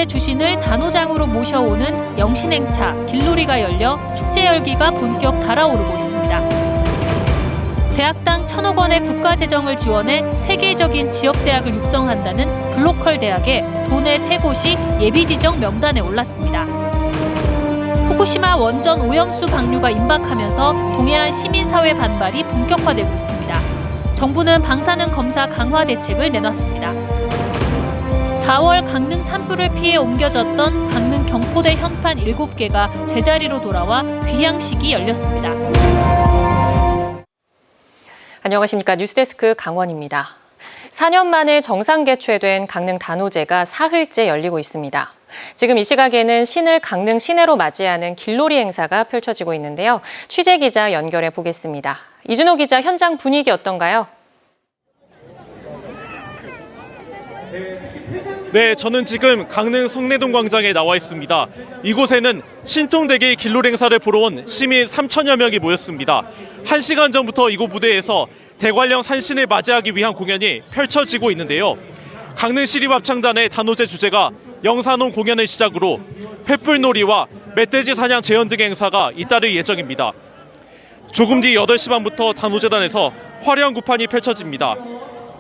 주신을 단오장으로 모셔오는 영신행차 길놀이가 열려 축제 열기가 본격 달아오르고 있습니다. 대학당 1,000억 원의 국가재정을 지원해 세계적인 지역대학을 육성한다는 글로컬 대학에 도내 3곳이 예비지정 명단에 올랐습니다. 후쿠시마 원전 오염수 방류가 임박하면서 동해안 시민사회 반발이 본격화되고 있습니다. 정부는 방사능 검사 강화 대책을 내놨습니다. 4월 강릉 산불을 피해 옮겨졌던 강릉 경포대 현판 7개가 제자리로 돌아와 귀향식이 열렸습니다. 안녕하십니까. 뉴스데스크 강원입니다. 4년 만에 정상 개최된 강릉 단오제가 사흘째 열리고 있습니다. 지금 이 시각에는 신을 강릉 시내로 맞이하는 길놀이 행사가 펼쳐지고 있는데요. 취재 기자 연결해 보겠습니다. 이준호 기자, 현장 분위기 어떤가요? 네, 저는 지금 강릉 성내동 광장에 나와 있습니다. 이곳에는 신통대기 길놀이 행사를 보러 온 시민 3천여 명이 모였습니다. 1시간 전부터 이곳 무대에서 대관령 산신을 맞이하기 위한 공연이 펼쳐지고 있는데요. 강릉시립합창단의 단오제 주제가 영산홍 공연을 시작으로 횃불놀이와 멧돼지 사냥 재현 등의 행사가 잇따를 예정입니다. 조금 뒤 8시 반부터 단오제단에서 화려한 구판이 펼쳐집니다.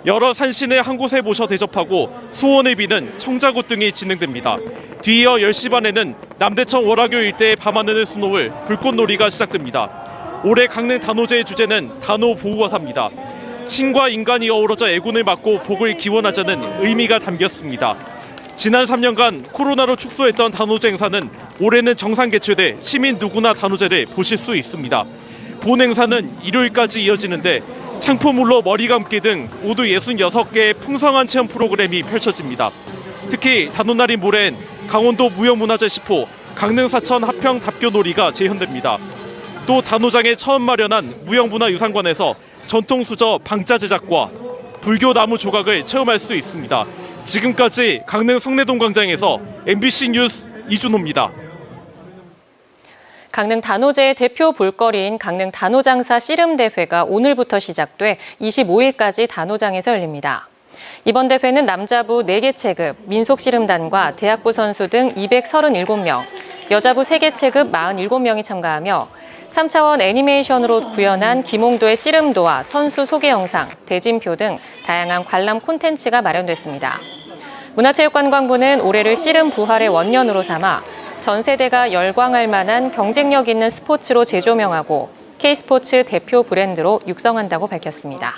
여러 산신을 한 곳에 모셔 대접하고 소원을 비는 청자굿 등이 진행됩니다. 뒤이어 10시 반에는 남대천 월화교 일대의 밤하늘을 수놓을 불꽃놀이가 시작됩니다. 올해 강릉 단오제의 주제는 단오 보호화사입니다. 신과 인간이 어우러져 애군을 막고 복을 기원하자는 의미가 담겼습니다. 지난 3년간 코로나로 축소했던 단오제 행사는 올해는 정상 개최돼 시민 누구나 단오제를 보실 수 있습니다. 본 행사는 일요일까지 이어지는데 창포물로 머리 감기 등 모두 66개의 풍성한 체험 프로그램이 펼쳐집니다. 특히 단오날인 모레엔 강원도 무형문화재 10호 강릉사천 하평 답교놀이가 재현됩니다. 또 단오장에 처음 마련한 무형문화유산관에서 전통수저 방자 제작과 불교 나무 조각을 체험할 수 있습니다. 지금까지 강릉 성내동 광장에서 MBC 뉴스 이준호입니다. 강릉 단오제의 대표 볼거리인 강릉 단오장사 씨름대회가 오늘부터 시작돼 25일까지 단오장에서 열립니다. 이번 대회는 남자부 4개 체급, 민속씨름단과 대학부 선수 등 237명, 여자부 3개 체급 47명이 참가하며 3차원 애니메이션으로 구현한 김홍도의 씨름도와 선수 소개 영상, 대진표 등 다양한 관람 콘텐츠가 마련됐습니다. 문화체육관광부는 올해를 씨름 부활의 원년으로 삼아 전 세대가 열광할 만한 경쟁력 있는 스포츠로 재조명하고 K스포츠 대표 브랜드로 육성한다고 밝혔습니다.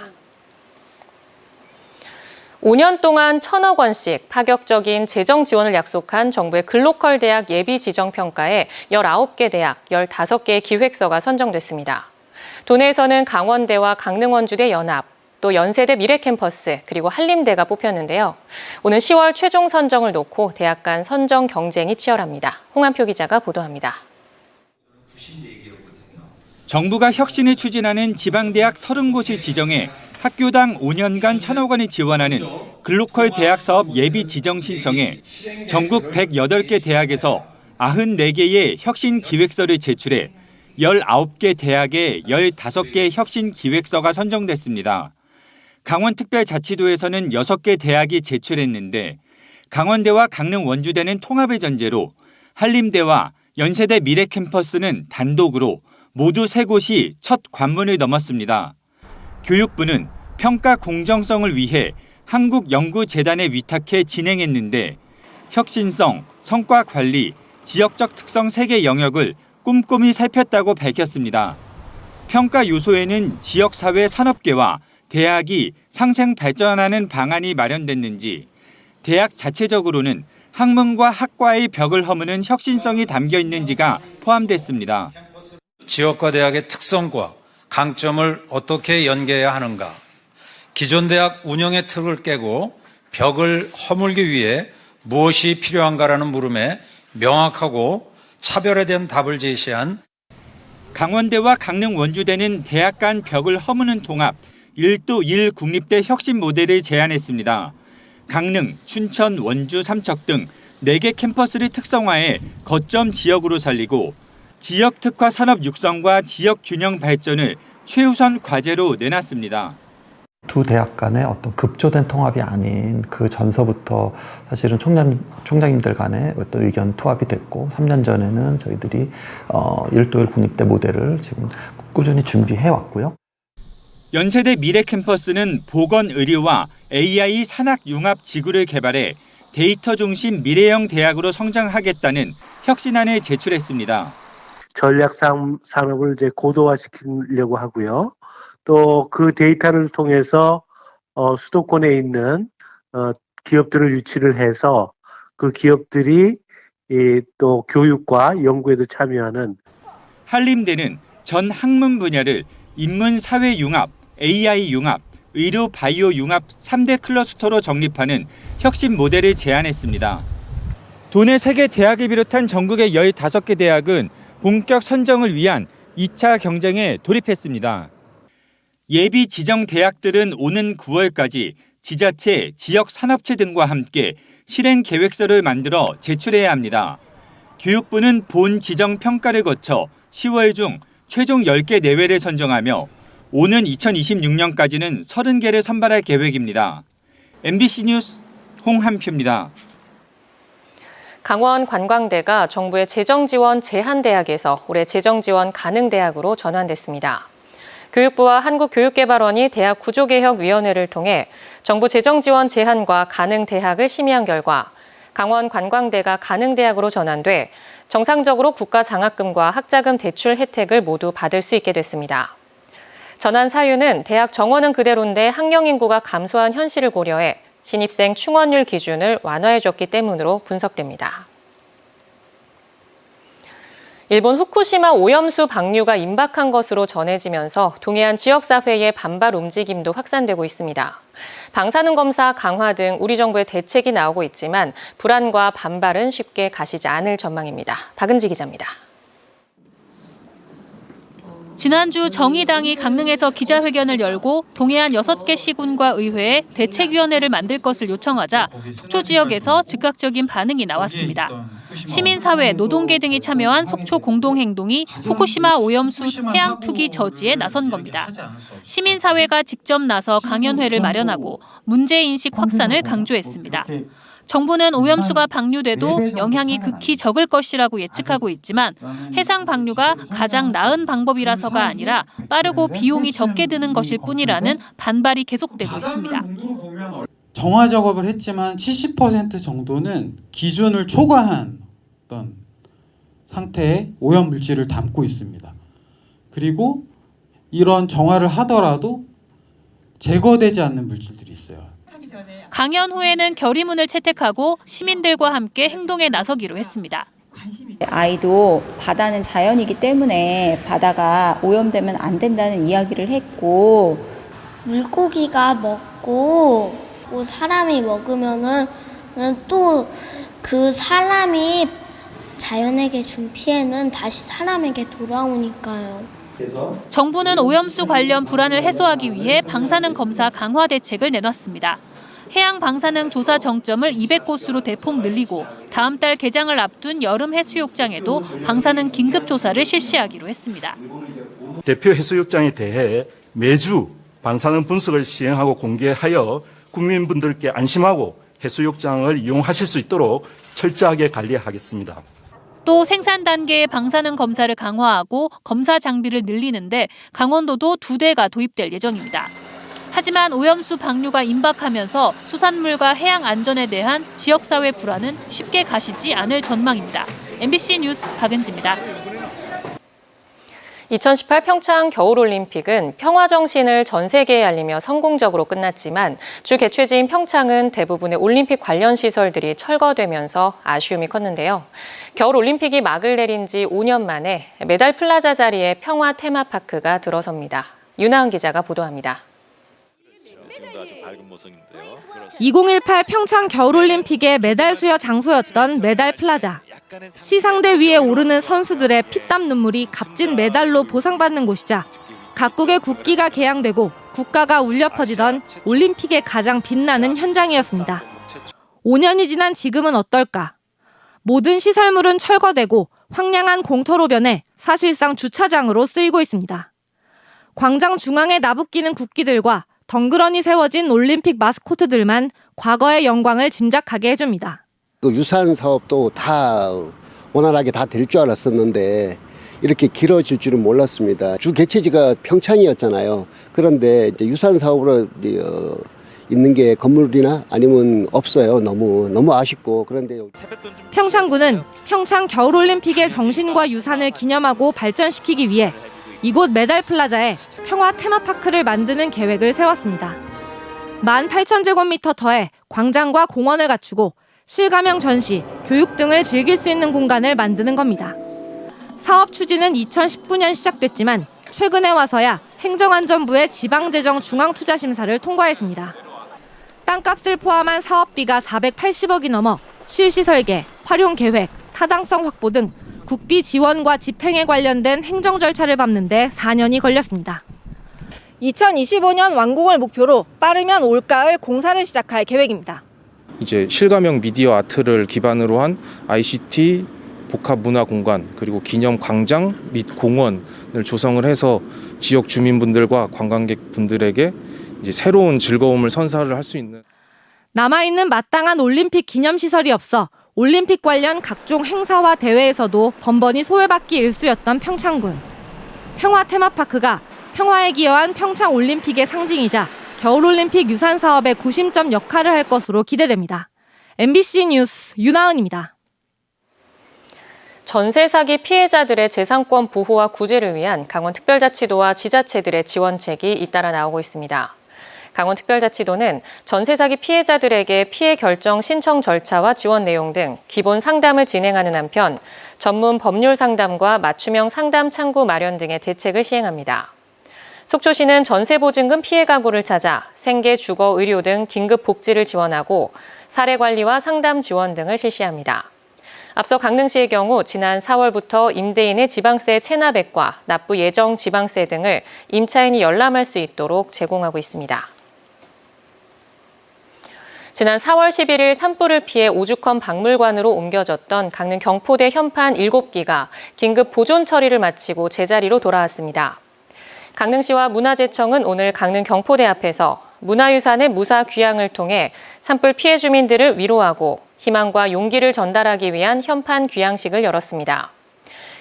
5년 동안 1,000억 원씩 파격적인 재정 지원을 약속한 정부의 글로컬 대학 예비 지정 평가에 19개 대학, 15개의 기획서가 선정됐습니다. 도내에서는 강원대와 강릉원주대 연합, 또 연세대 미래캠퍼스, 그리고 한림대가 뽑혔는데요. 오는 10월 최종 선정을 놓고 대학 간 선정 경쟁이 치열합니다. 홍한표 기자가 보도합니다. 정부가 혁신을 추진하는 지방대학 30곳이 지정해 학교당 5년간 1,000억 원을 지원하는 글로컬 대학 사업 예비 지정 신청에 전국 108개 대학에서 94개의 혁신 기획서를 제출해 19개 대학에 15개의 혁신 기획서가 선정됐습니다. 강원특별자치도에서는 6개 대학이 제출했는데 강원대와 강릉 원주대는 통합의 전제로 한림대와 연세대 미래캠퍼스는 단독으로 모두 3곳이 첫 관문을 넘었습니다. 교육부는 평가 공정성을 위해 한국연구재단에 위탁해 진행했는데 혁신성, 성과 관리, 지역적 특성 3개 영역을 꼼꼼히 살폈다고 밝혔습니다. 평가 요소에는 지역사회 산업계와 대학이 상생 발전하는 방안이 마련됐는지, 대학 자체적으로는 학문과 학과의 벽을 허무는 혁신성이 담겨 있는지가 포함됐습니다. 지역과 대학의 특성과 강점을 어떻게 연계해야 하는가, 기존 대학 운영의 틀을 깨고 벽을 허물기 위해 무엇이 필요한가라는 물음에 명확하고 차별화된 답을 제시한 강원대와 강릉 원주대는 대학 간 벽을 허무는 통합 1도 1 국립대 혁신 모델을 제안했습니다. 강릉, 춘천, 원주, 삼척 등 4개 캠퍼스를 특성화해 거점 지역으로 살리고 지역 특화 산업 육성과 지역 균형 발전을 최우선 과제로 내놨습니다. 두 대학 간의 어떤 급조된 통합이 아닌 그 전서부터 사실은 총장님들 간의 어떤 의견 투합이 됐고 3년 전에는 저희들이 1도1 국립대 모델을 지금 꾸준히 준비해 왔고요. 연세대 미래 캠퍼스는 보건 의료와 AI 산학 융합 지구를 개발해 데이터 중심 미래형 대학으로 성장하겠다는 혁신안을 제출했습니다. 전략 산업을 이제 고도화시키려고 하고요. 또 그 데이터를 통해서 수도권에 있는 기업들을 유치를 해서 그 기업들이 또 교육과 연구에도 참여하는 한림대는 전 학문 분야를 인문 사회 융합, AI 융합, 의료 바이오 융합 3대 클러스터로 정립하는 혁신 모델을 제안했습니다. 도내 세계 대학을 비롯한 전국의 15개 대학은 본격 선정을 위한 2차 경쟁에 돌입했습니다. 예비 지정 대학들은 오는 9월까지 지자체, 지역 산업체 등과 함께 실행 계획서를 만들어 제출해야 합니다. 교육부는 본 지정 평가를 거쳐 10월 중 최종 10개 내외를 선정하며 오는 2026년까지는 30개를 선발할 계획입니다. MBC 뉴스 홍한표입니다. 강원 관광대가 정부의 재정지원 제한대학에서 올해 재정지원 가능대학으로 전환됐습니다. 교육부와 한국교육개발원이 대학 구조개혁위원회를 통해 정부 재정지원 제한과 가능대학을 심의한 결과 강원 관광대가 가능대학으로 전환돼 정상적으로 국가 장학금과 학자금 대출 혜택을 모두 받을 수 있게 됐습니다. 전환 사유는 대학 정원은 그대로인데 학령 인구가 감소한 현실을 고려해 신입생 충원율 기준을 완화해줬기 때문으로 분석됩니다. 일본 후쿠시마 오염수 방류가 임박한 것으로 전해지면서 동해안 지역사회의 반발 움직임도 확산되고 있습니다. 방사능 검사 강화 등 우리 정부의 대책이 나오고 있지만 불안과 반발은 쉽게 가시지 않을 전망입니다. 박은지 기자입니다. 지난주 정의당이 강릉에서 기자회견을 열고 동해안 6개 시군과 의회에 대책위원회를 만들 것을 요청하자 속초 지역에서 즉각적인 반응이 나왔습니다. 시민사회, 노동계 등이 참여한 속초 공동행동이 후쿠시마 오염수 해양 투기 저지에 나선 겁니다. 시민사회가 직접 나서 강연회를 마련하고 문제인식 확산을 강조했습니다. 정부는 오염수가 방류돼도 영향이 극히 적을 것이라고 예측하고 있지만 해상 방류가 가장 나은 방법이라서가 아니라 빠르고 비용이 적게 드는 것일 뿐이라는 반발이 계속되고 있습니다. 정화 작업을 했지만 70% 정도는 기준을 초과한 어떤 상태의 오염 물질을 담고 있습니다. 그리고 이런 정화를 하더라도 제거되지 않는 물질들이 있어요. 강연 후에는 결의문을 채택하고 시민들과 함께 행동에 나서기로 했습니다. 아이도 바다는 자연이기 때문에 바다가 오염되면 안 된다는 이야기를 했고 물고기가 먹고 사람이 먹으면은 또 그 사람이 자연에게 준 피해는 다시 사람에게 돌아오니까요. 정부는 오염수 관련 불안을 해소하기 위해 방사능 검사 강화 대책을 내놨습니다. 해양 방사능 조사 정점을 200곳으로 대폭 늘리고 다음 달 개장을 앞둔 여름 해수욕장에도 방사능 긴급 조사를 실시하기로 했습니다. 대표 해수욕장에 대해 매주 방사능 분석을 시행하고 공개하여 국민분들께 안심하고 해수욕장을 이용하실 수 있도록 철저하게 관리하겠습니다. 또 생산 단계의 방사능 검사를 강화하고 검사 장비를 늘리는데 강원도도 2대가 도입될 예정입니다. 하지만 오염수 방류가 임박하면서 수산물과 해양 안전에 대한 지역사회 불안은 쉽게 가시지 않을 전망입니다. MBC 뉴스 박은지입니다. 2018 평창 겨울올림픽은 평화 정신을 전 세계에 알리며 성공적으로 끝났지만 주 개최지인 평창은 대부분의 올림픽 관련 시설들이 철거되면서 아쉬움이 컸는데요. 겨울올림픽이 막을 내린 지 5년 만에 메달 플라자 자리에 평화 테마파크가 들어섭니다. 윤하은 기자가 보도합니다. 2018 평창 겨울올림픽의 메달 수여 장소였던 메달 플라자. 시상대 위에 오르는 선수들의 피땀 눈물이 값진 메달로 보상받는 곳이자 각국의 국기가 개양되고 국가가 울려 퍼지던 올림픽의 가장 빛나는 현장이었습니다. 5년이 지난 지금은 어떨까? 모든 시설물은 철거되고 황량한 공터로 변해 사실상 주차장으로 쓰이고 있습니다. 광장 중앙에 나부끼는 국기들과 덩그러니 세워진 올림픽 마스코트들만 과거의 영광을 짐작하게 해줍니다. 그 유산 사업도 다 원활하게 다 될 줄 알았었는데 이렇게 길어질 줄은 몰랐습니다. 주 개최지가 평창이었잖아요. 그런데 이제 유산 사업으로 있는 게 건물이나 아니면 없어요. 너무 아쉽고. 그런데 평창군은 평창 겨울올림픽의 정신과 유산을 기념하고 발전시키기 위해 이곳 메달 플라자에 평화 테마파크를 만드는 계획을 세웠습니다. 18,000제곱미터 터에 광장과 공원을 갖추고 실감형 전시, 교육 등을 즐길 수 있는 공간을 만드는 겁니다. 사업 추진은 2019년 시작됐지만 최근에 와서야 행정안전부의 지방재정 중앙투자심사를 통과했습니다. 땅값을 포함한 사업비가 480억이 넘어 실시 설계, 활용 계획, 타당성 확보 등 국비 지원과 집행에 관련된 행정 절차를 밟는 데 4년이 걸렸습니다. 2025년 완공을 목표로 빠르면 올가을 공사를 시작할 계획입니다. 이제 실감형 미디어 아트를 기반으로 한 ICT 복합 문화 공간 그리고 기념 광장 및 공원을 조성을 해서 지역 주민분들과 관광객분들에게 이제 새로운 즐거움을 선사를 할 수 있는. 남아있는 마땅한 올림픽 기념시설이 없어 올림픽 관련 각종 행사와 대회에서도 번번이 소외받기 일쑤였던 평창군. 평화 테마파크가 평화에 기여한 평창 올림픽의 상징이자 겨울올림픽 유산 사업의 구심점 역할을 할 것으로 기대됩니다. MBC 뉴스 윤하은입니다. 전세 사기 피해자들의 재산권 보호와 구제를 위한 강원특별자치도와 지자체들의 지원책이 잇따라 나오고 있습니다. 강원특별자치도는 전세 사기 피해자들에게 피해 결정 신청 절차와 지원 내용 등 기본 상담을 진행하는 한편 전문 법률 상담과 맞춤형 상담 창구 마련 등의 대책을 시행합니다. 속초시는 전세보증금 피해 가구를 찾아 생계, 주거, 의료 등 긴급 복지를 지원하고 사례 관리와 상담 지원 등을 실시합니다. 앞서 강릉시의 경우 지난 4월부터 임대인의 지방세 체납액과 납부 예정 지방세 등을 임차인이 열람할 수 있도록 제공하고 있습니다. 지난 4월 11일 산불을 피해 오죽헌 박물관으로 옮겨졌던 강릉 경포대 현판 7기가 긴급 보존 처리를 마치고 제자리로 돌아왔습니다. 강릉시와 문화재청은 오늘 강릉 경포대 앞에서 문화유산의 무사 귀향을 통해 산불 피해 주민들을 위로하고 희망과 용기를 전달하기 위한 현판 귀향식을 열었습니다.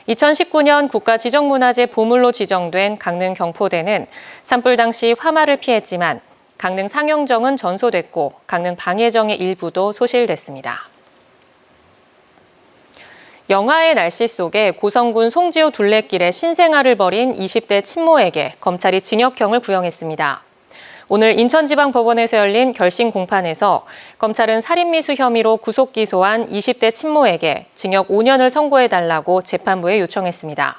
2019년 국가지정문화재 보물로 지정된 강릉 경포대는 산불 당시 화마를 피했지만 강릉 상영정은 전소됐고 강릉 방해정의 일부도 소실됐습니다. 영하의 날씨 속에 고성군 송지호 둘레길에 신생아를 벌인 20대 친모에게 검찰이 징역형을 구형했습니다. 오늘 인천지방법원에서 열린 결심 공판에서 검찰은 살인미수 혐의로 구속 기소한 20대 친모에게 징역 5년을 선고해달라고 재판부에 요청했습니다.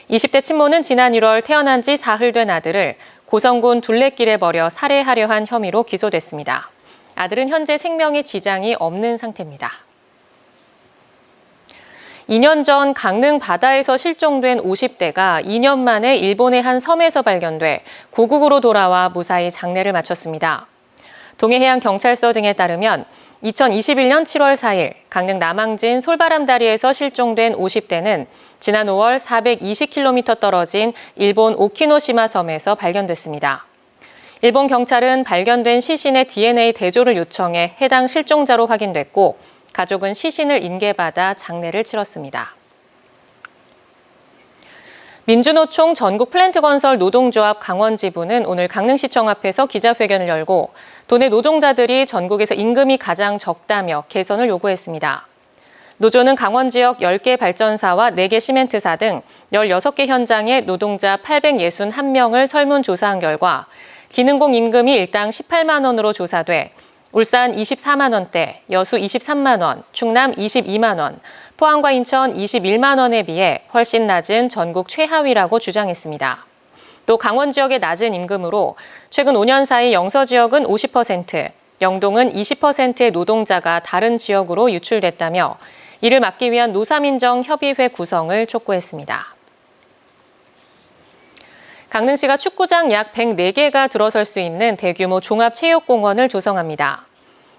20대 친모는 지난 1월 태어난 지 사흘 된 아들을 고성군 둘레길에 버려 살해하려 한 혐의로 기소됐습니다. 아들은 현재 생명에 지장이 없는 상태입니다. 2년 전 강릉 바다에서 실종된 50대가 2년 만에 일본의 한 섬에서 발견돼 고국으로 돌아와 무사히 장례를 마쳤습니다. 동해해양경찰서 등에 따르면 2021년 7월 4일 강릉 남항진 솔바람다리에서 실종된 50대는 지난 5월 420km 떨어진 일본 오키노시마 섬에서 발견됐습니다. 일본 경찰은 발견된 시신의 DNA 대조를 요청해 해당 실종자로 확인됐고 가족은 시신을 인계받아 장례를 치렀습니다. 민주노총 전국 플랜트 건설 노동조합 강원지부는 오늘 강릉시청 앞에서 기자회견을 열고 도내 노동자들이 전국에서 임금이 가장 적다며 개선을 요구했습니다. 노조는 강원 지역 10개 발전사와 4개 시멘트사 등 16개 현장의 노동자 861명을 설문조사한 결과 기능공 임금이 일당 18만 원으로 조사돼 울산 24만 원대, 여수 23만 원, 충남 22만 원, 포항과 인천 21만 원에 비해 훨씬 낮은 전국 최하위라고 주장했습니다. 또 강원 지역의 낮은 임금으로 최근 5년 사이 영서 지역은 50%, 영동은 20%의 노동자가 다른 지역으로 유출됐다며 이를 막기 위한 노사민정 협의회 구성을 촉구했습니다. 강릉시가 축구장 약 104개가 들어설 수 있는 대규모 종합체육공원을 조성합니다.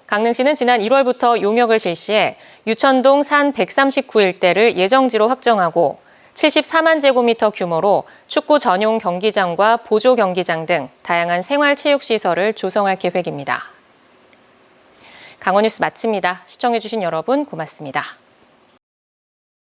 강릉시는 지난 1월부터 용역을 실시해 유천동 산 139일대를 예정지로 확정하고 74만 제곱미터 규모로 축구 전용 경기장과 보조 경기장 등 다양한 생활체육시설을 조성할 계획입니다. 강원뉴스 마칩니다. 시청해주신 여러분 고맙습니다.